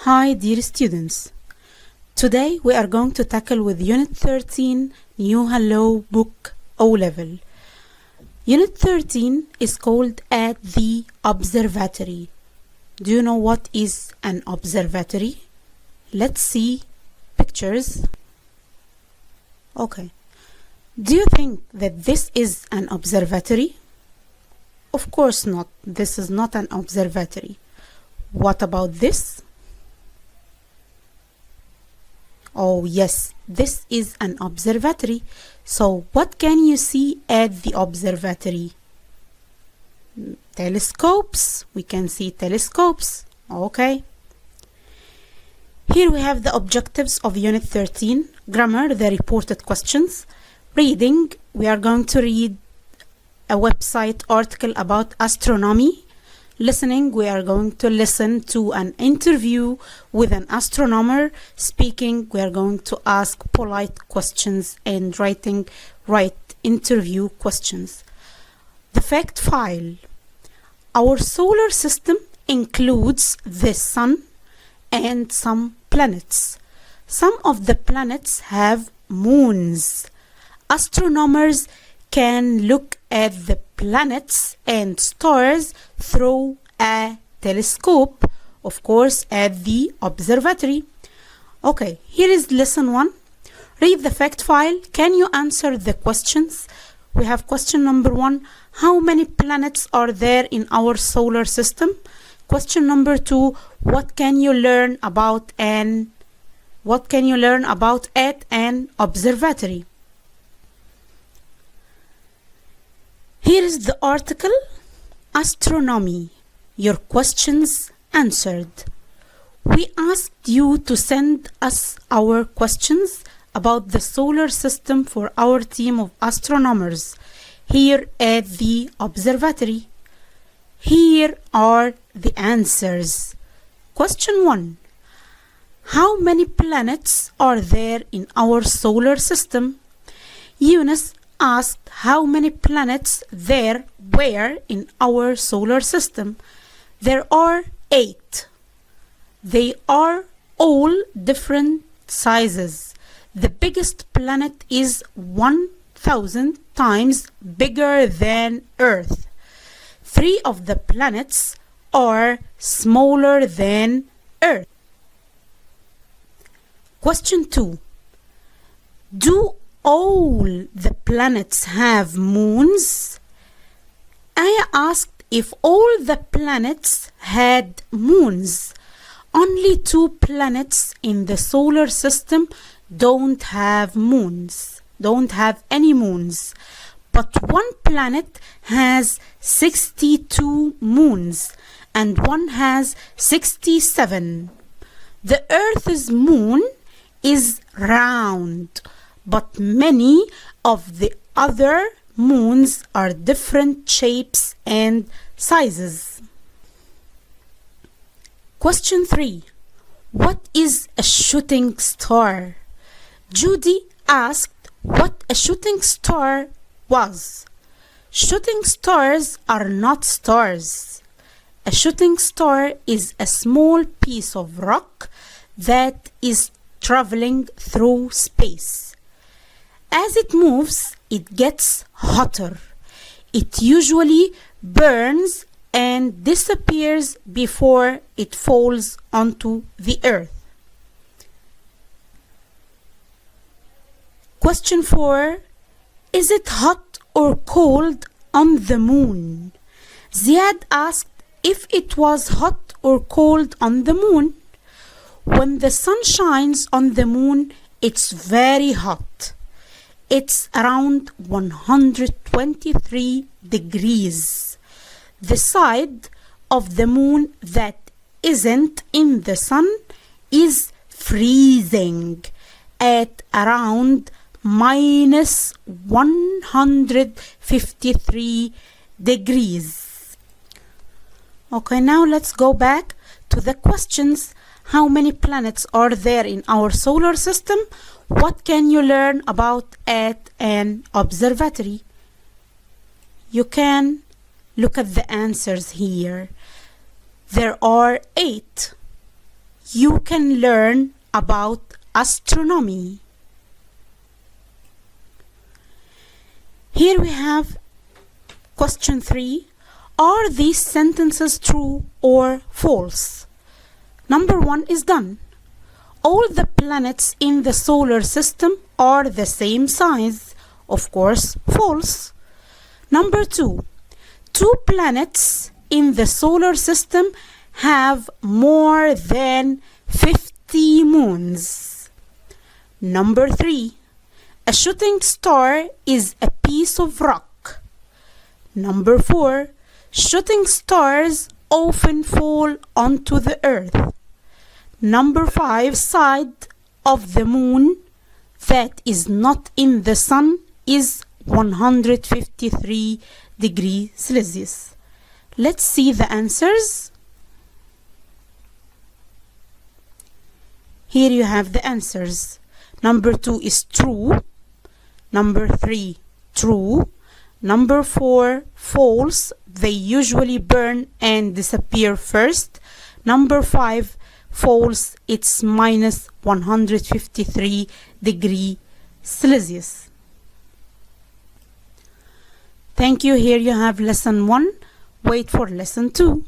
Hi dear students, today we are going to tackle with Unit 13 New Hello Book O-Level. Unit 13 is called At the Observatory. Do you know what is an observatory? Let's see pictures. Okay, do you think that this is an observatory? Of course not, this is not an observatory. What about this? Oh yes, this is an observatory. So what can you see at the observatory? Telescopes. We can see telescopes. Okay. Here we have the objectives of Unit 13. Grammar, the reported questions. Reading, we are going to read a website article about astronomy. Listening, we are going to listen to an interview with an astronomer. Speaking, we are going to ask polite questions, and writing, write interview questions. The fact file. Our solar system includes the sun and some planets. Some of the planets have moons. Astronomers can look at the planets and stars through a telescope, of course, at the observatory. Okay, here is lesson 1. Read the fact file. Can you answer the questions? We have question number 1. How many planets are there in our solar system? Question number 2. What can you learn about at an observatory? Here is the article, Astronomy. Your questions answered. We asked you to send us our questions about the solar system for our team of astronomers here at the observatory. Here are the answers. Question 1. How many planets are there in our solar system? Eunice asked how many planets there were in our solar system. There are 8. They are all different sizes. The biggest planet is 1,000 times bigger than Earth. 3 of the planets are smaller than Earth. Question 2. Do all the planets have moons? I asked if all the planets had moons. Only 2 planets in the solar system don't have any moons. But 1 planet has 62 moons and 1 has 67. The Earth's moon is round, but many of the other moons are different shapes and sizes. Question 3. What is a shooting star? Judy asked what a shooting star was. Shooting stars are not stars. A shooting star is a small piece of rock that is traveling through space. As it moves, it gets hotter. It usually burns and disappears before it falls onto the earth. Question 4. Is it hot or cold on the moon? Ziad asked if it was hot or cold on the moon. When the sun shines on the moon, it's very hot. It's around 123 degrees. The side of the moon that isn't in the sun is freezing at around minus 153 degrees. Okay, now let's go back to the questions. How many planets are there in our solar system? What can you learn about at an observatory? You can look at the answers here. There are 8. you can learn about astronomy. Here we have question 3. Are these sentences true or false? Number 1 is done. All the planets in the solar system are the same size. Of course, false. Number 2. 2 planets in the solar system have more than 50 moons. Number 3. A shooting star is a piece of rock. Number 4. Shooting stars often fall onto the earth. Number 5. Side of the moon that is not in the sun is 153 degrees Celsius. Let's see the answers. Here you have the answers. Number 2 is true. Number 3, true. Number 4, false. They usually burn and disappear first. Number 5, false. It's minus 153 degrees Celsius. Thank you. Here you have lesson 1. Wait for lesson 2.